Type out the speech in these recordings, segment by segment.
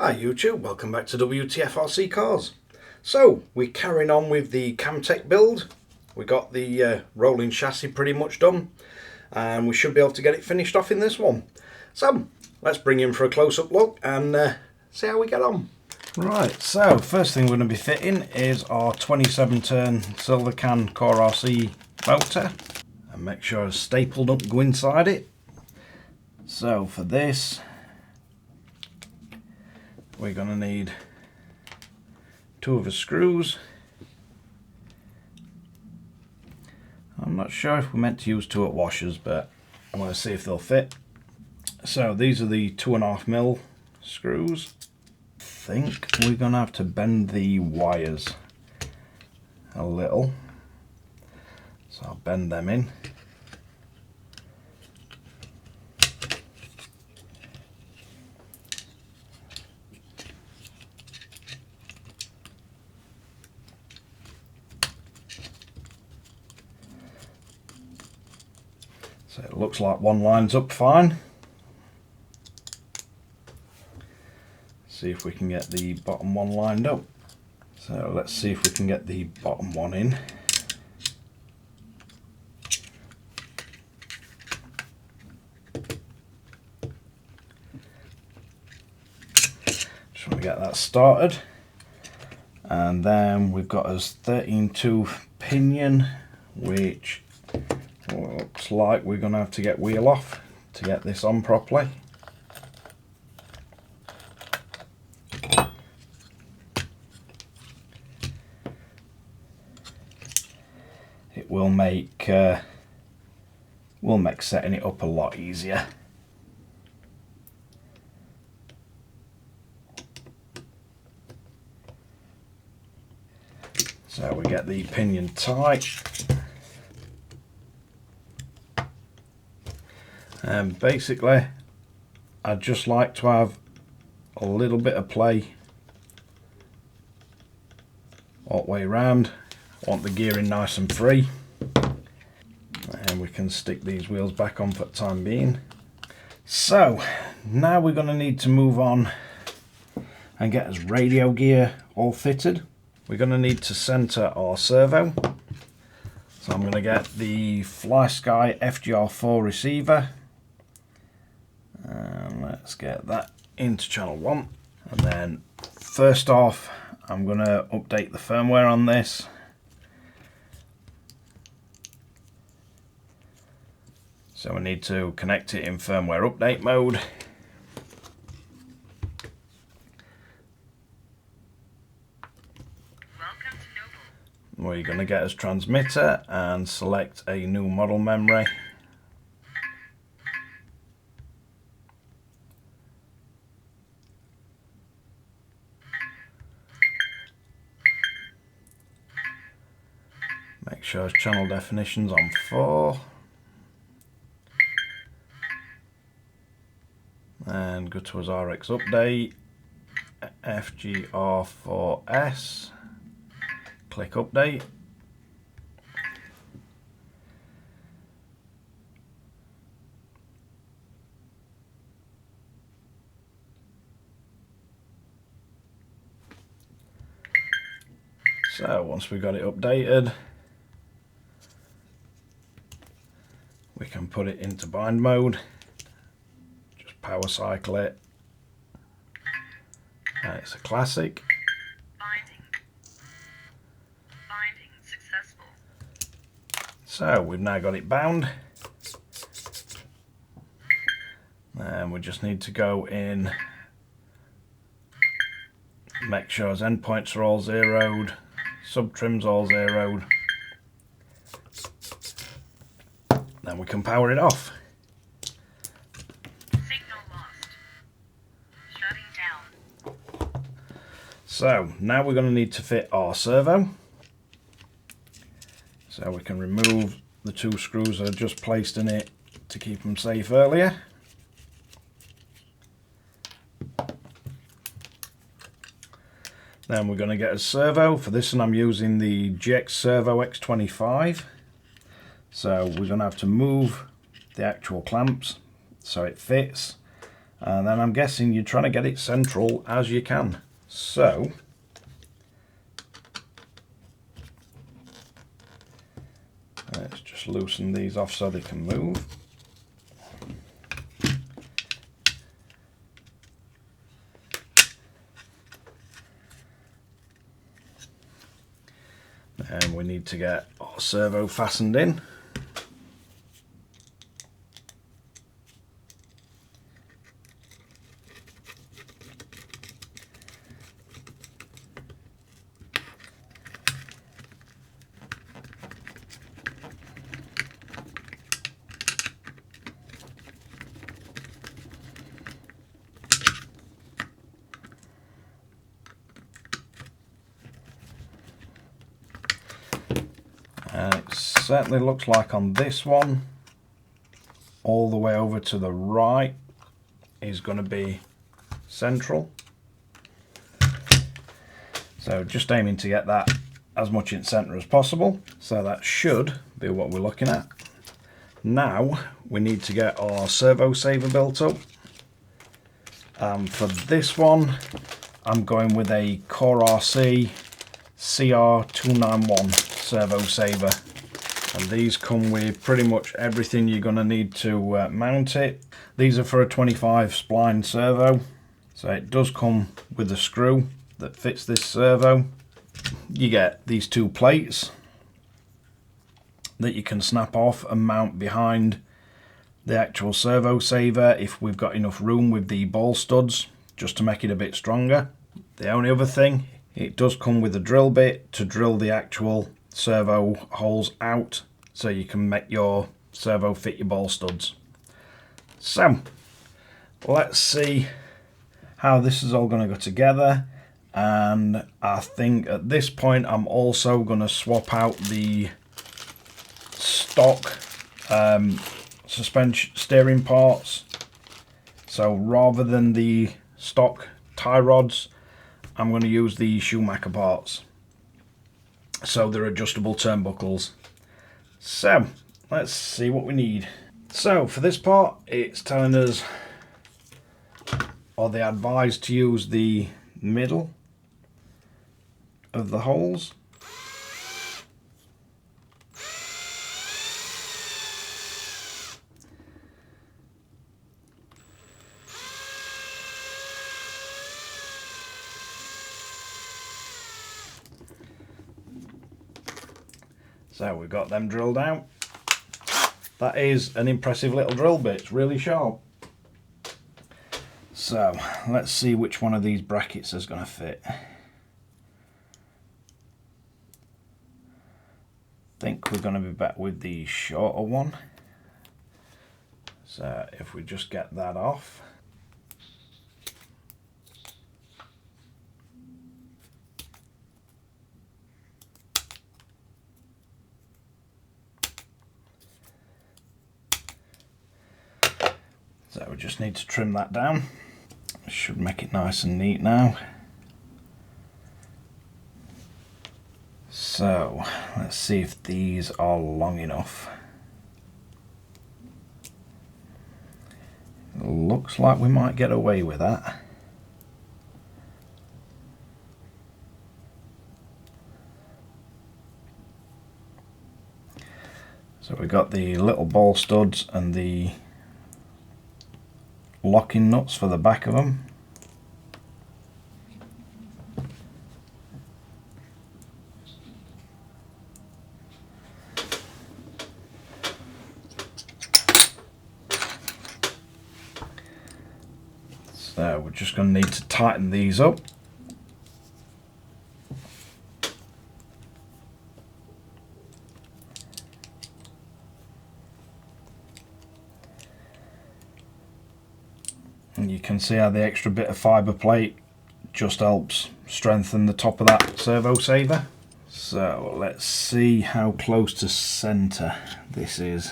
Hi YouTube, welcome back to Wtf Rc Cars. So we're carrying on with the Kamtec build. We got the rolling chassis pretty much done and we should be able to get it finished off in this one. So let's bring in for a close-up look and see how we get on. Right, so first thing we're going to be fitting is our 27 turn silver can Core RC motor, and make sure it's stapled up and go inside it. So for this we're going to need 2 of the screws. I'm not sure if we're meant to use 2 at washers, but I'm going to see if they'll fit. So these are the 2.5mm screws. I think we're going to have to bend the wires a little, so I'll bend them in. So it looks like one lines up fine. See if we can get the bottom one lined up. So let's see if we can get the bottom one in. Just want to get that started. And then we've got us 13-tooth pinion, which looks like we're going to have to get wheel off to get this on properly. It will make setting it up a lot easier. So we get the pinion tight. And basically I'd just like to have a little bit of play all the way around. I want the gearing nice and free, and we can stick these wheels back on for the time being. So now we're going to need to move on and get us radio gear all fitted. We're going to need to center our servo, so I'm going to get the Flysky FGR4 receiver. Let's get that into channel 1, and then first off I'm going to update the firmware on this. So we need to connect it in firmware update mode. Welcome to Noble. We're going to get us transmitter and select a new model memory. Make sure channel definition's on 4. And go to his RX update, FGR4S, click update. So once we've got it updated, we can put it into bind mode. Just power cycle it. It's a classic. Binding successful. So we've now got it bound. And we just need to go in, make sure his endpoints are all zeroed, sub-trims all zeroed. Then we can power it off. Signal lost. Shutting down. So now we're going to need to fit our servo. So we can remove the 2 screws that are just placed in it to keep them safe earlier. Then we're going to get a servo. For this one I'm using the GXservo X25. So we're going to have to move the actual clamps so it fits, And then I'm guessing you're trying to get it central as you can. So let's just loosen these off so they can move. And we need to get our servo fastened in. And it certainly looks like on this one, all the way over to the right is going to be central. So just aiming to get that as much in centre as possible. So that should be what we're looking at. Now we need to get our servo saver built up. For this one, I'm going with a Core RC CR291 servo saver, and these come with pretty much everything you're going to need to mount it. These are for a 25 spline servo, so it does come with a screw that fits this servo. You get these two plates that you can snap off and mount behind the actual servo saver if we've got enough room with the ball studs, just to make it a bit stronger. The only other thing, it does come with a drill bit to drill the actual servo holes out so you can make your servo fit your ball studs. So let's see how this is all going to go together, and I think at this point I'm also going to swap out the stock suspension steering parts. So rather than the stock tie rods, I'm going to use the Schumacher parts. So they're adjustable turnbuckles. So let's see what we need. So for this part, it's telling us, or they advise to use the middle of the holes. So we've got them drilled out. That is an impressive little drill bit, it's really sharp. So let's see which one of these brackets is going to fit. I think we're going to be back with the shorter one. So if we just get that off. So we just need to trim that down. Should make it nice and neat now. So let's see if these are long enough. Looks like we might get away with that. So we've got the little ball studs and the locking nuts for the back of them. So we're just going to need to tighten these up. And you can see how the extra bit of fibre plate just helps strengthen the top of that servo saver. So let's see how close to centre this is.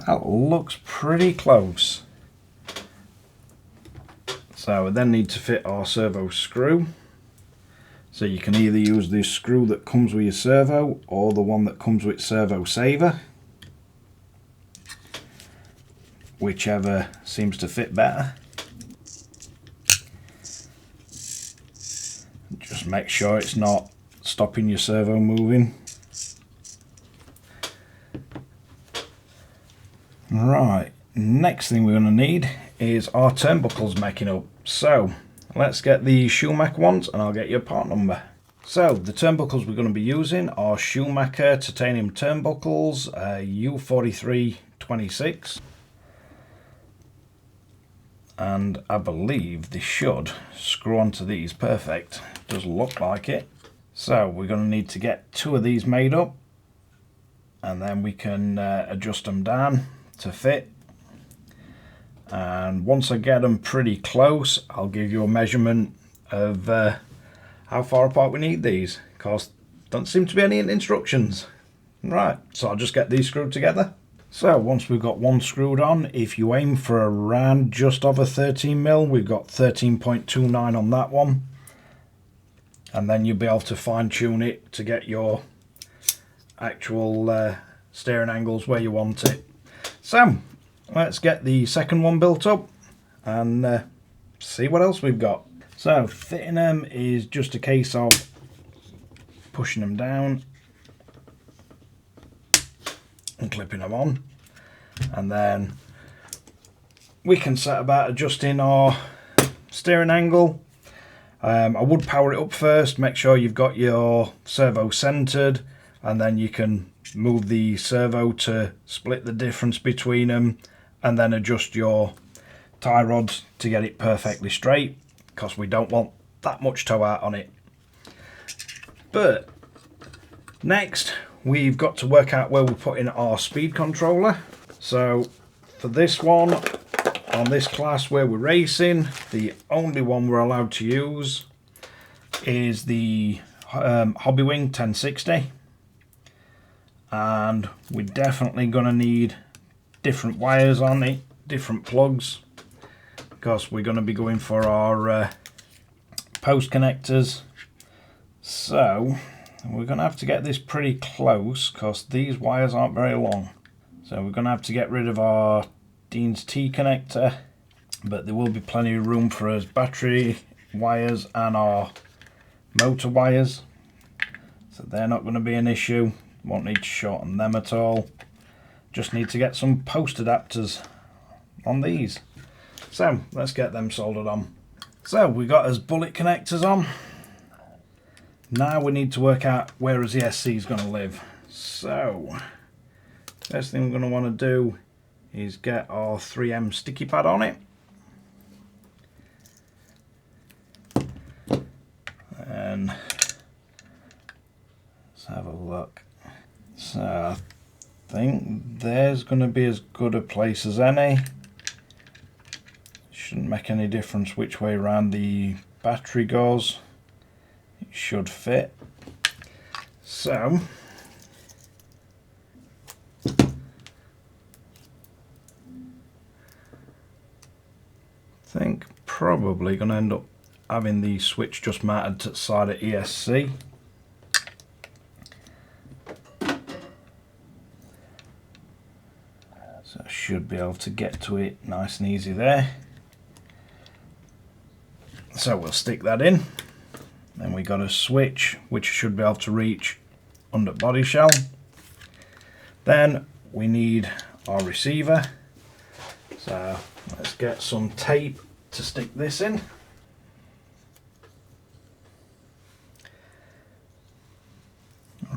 That looks pretty close. So we then need to fit our servo screw. So you can either use this screw that comes with your servo or the one that comes with servo saver. whichever seems to fit better. Just make sure it's not stopping your servo moving. Right, next thing we're going to need is our turnbuckles making up. So let's get the Schumacher ones and I'll get your part number. So the turnbuckles we're going to be using are Schumacher titanium turnbuckles, U43 26. And I believe they should screw onto these perfect. Does look like it. So we're going to need to get 2 of these made up, and then we can adjust them down to fit. And once I get them pretty close, I'll give you a measurement of how far apart we need these, because don't seem to be any instructions. Right, so I'll just get these screwed together. So once we've got one screwed on, if you aim for around just over 13mm, we've got 13.29 on that one. And then you'll be able to fine tune it to get your actual steering angles where you want it. So let's get the second one built up and see what else we've got. So fitting them is just a case of pushing them down and clipping them on, and then we can set about adjusting our steering angle. I would power it up first, make sure you've got your servo centered, and then you can move the servo to split the difference between them, and then adjust your tie rods to get it perfectly straight, because we don't want that much toe out on it. But next we've got to work out where we put in our speed controller. So for this one, on this class where we're racing, the only one we're allowed to use is the Hobbywing 1060. And we're definitely going to need different wires on it, different plugs, because we're going to be going for our post connectors. So we're going to have to get this pretty close, because these wires aren't very long. So we're going to have to get rid of our Dean's T connector, but there will be plenty of room for us battery wires and our motor wires, so they're not going to be an issue. Won't need to shorten them at all. Just need to get some post adapters on these. So let's get them soldered on. So we got us bullet connectors on. Now we need to work out where the SC is going to live. So first thing we're going to want to do is get our 3M sticky pad on it. And let's have a look. So I think there's going to be as good a place as any. Shouldn't make any difference which way around the battery goes. It should fit. So I think probably going to end up having the switch just mounted to the side of ESC. So I should be able to get to it nice and easy there. So we'll stick that in. Then we got a switch which should be able to reach under body shell. Then we need our receiver. So let's get some tape to stick this in.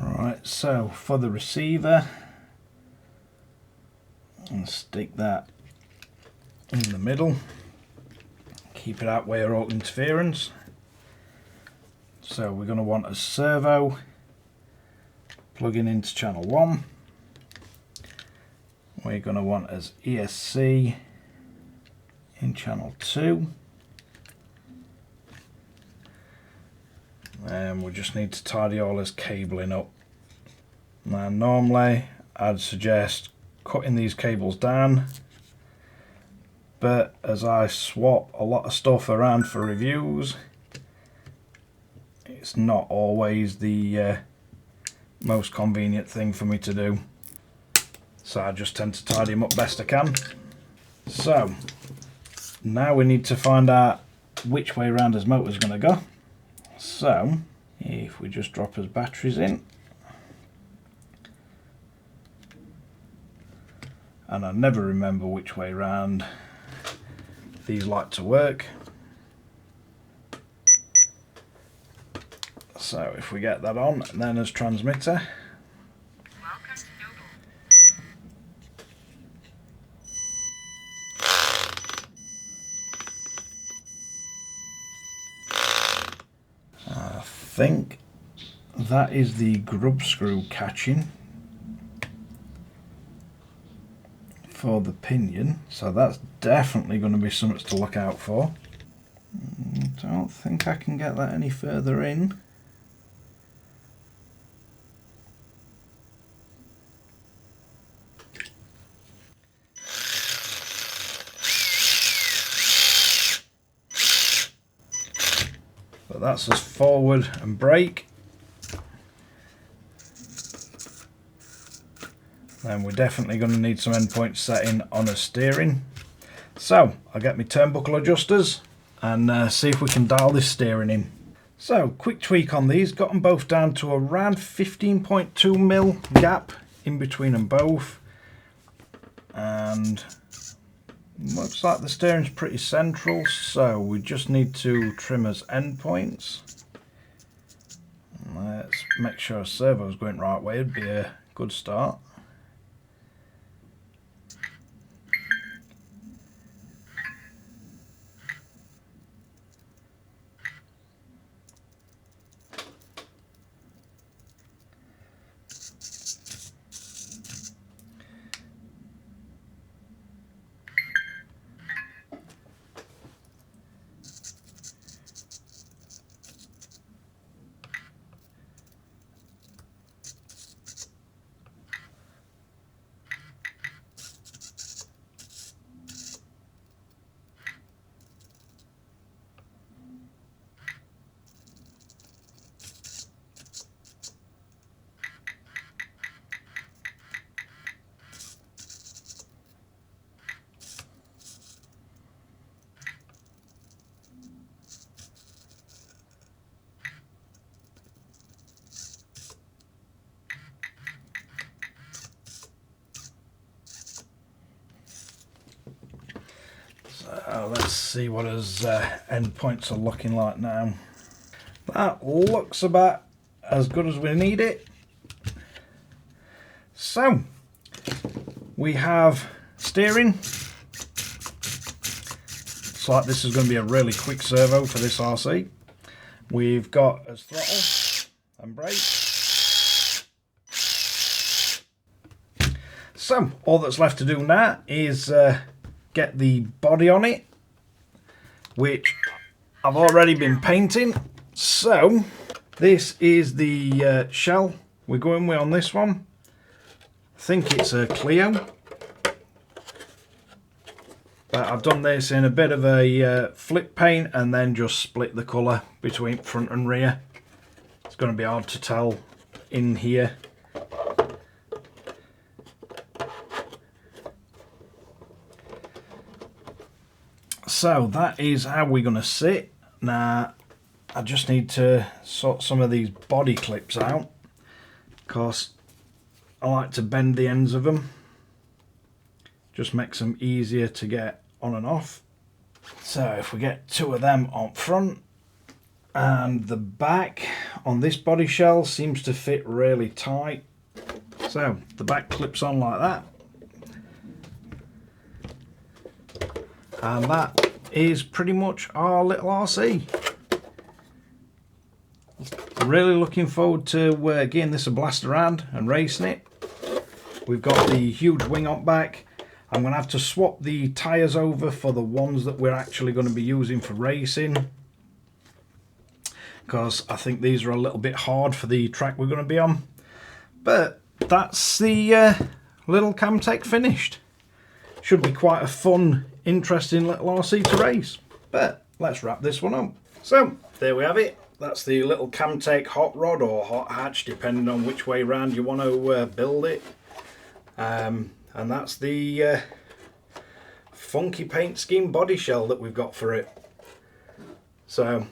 Alright, so for the receiver, and stick that in the middle, keep it out way of all interference. So we're going to want a servo plugging into channel 1. We're going to want as ESC in channel 2. And we just need to tidy all this cabling up. Now normally I'd suggest cutting these cables down, but as I swap a lot of stuff around for reviews, it's not always the most convenient thing for me to do. So I just tend to tidy them up best I can. So now we need to find out which way round his motor's going to go. So if we just drop his batteries in, and I never remember which way round these like to work. So if we get that on, then as transmitter. Welcome to Noble. I think that is the grub screw catching for the pinion, so that's definitely going to be something to look out for. Don't think I can get that any further in. But that's us forward and brake. Then we're definitely going to need some endpoint setting on a steering. So I'll get my turnbuckle adjusters and see if we can dial this steering in. So quick tweak on these, got them both down to around 15.2mm gap in between them both, and looks like the steering's pretty central, so we just need to trim as endpoints. Let's make sure our servo's going the right way, it'd be a good start. Let's see what his endpoints are looking like now. That looks about as good as we need it. So we have steering. Looks like this is going to be a really quick servo for this RC. We've got his throttle and brake. So all that's left to do now is get the body on it, which I've already been painting. So this is the shell we're going with on this one. I think it's a Clio, but I've done this in a bit of a flip paint and then just split the colour between front and rear. It's going to be hard to tell in here. So that is how we're going to sit. Now I just need to sort some of these body clips out because I like to bend the ends of them. Just makes them easier to get on and off. So if we get two of them on front, and the back on this body shell seems to fit really tight. So the back clips on like that. And that is pretty much our little RC. Really looking forward to getting this a blast around and racing it. We've got the huge wing up back. I'm going to have to swap the tyres over for the ones that we're actually going to be using for racing, because I think these are a little bit hard for the track we're going to be on. But that's the little Kamtec finished. Should be quite a fun, interesting little RC to race. But let's wrap this one up. So there we have it. That's the little Kamtec hot rod or hot hatch, depending on which way round you want to build it. And that's the funky paint scheme body shell that we've got for it. So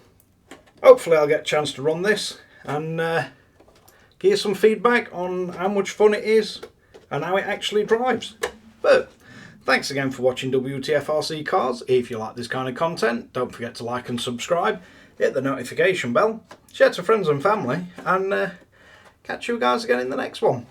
hopefully I'll get a chance to run this and give you some feedback on how much fun it is and how it actually drives. But thanks again for watching Wtf Rc Cars. If you like this kind of content, don't forget to like and subscribe, hit the notification bell, share to friends and family, and catch you guys again in the next one.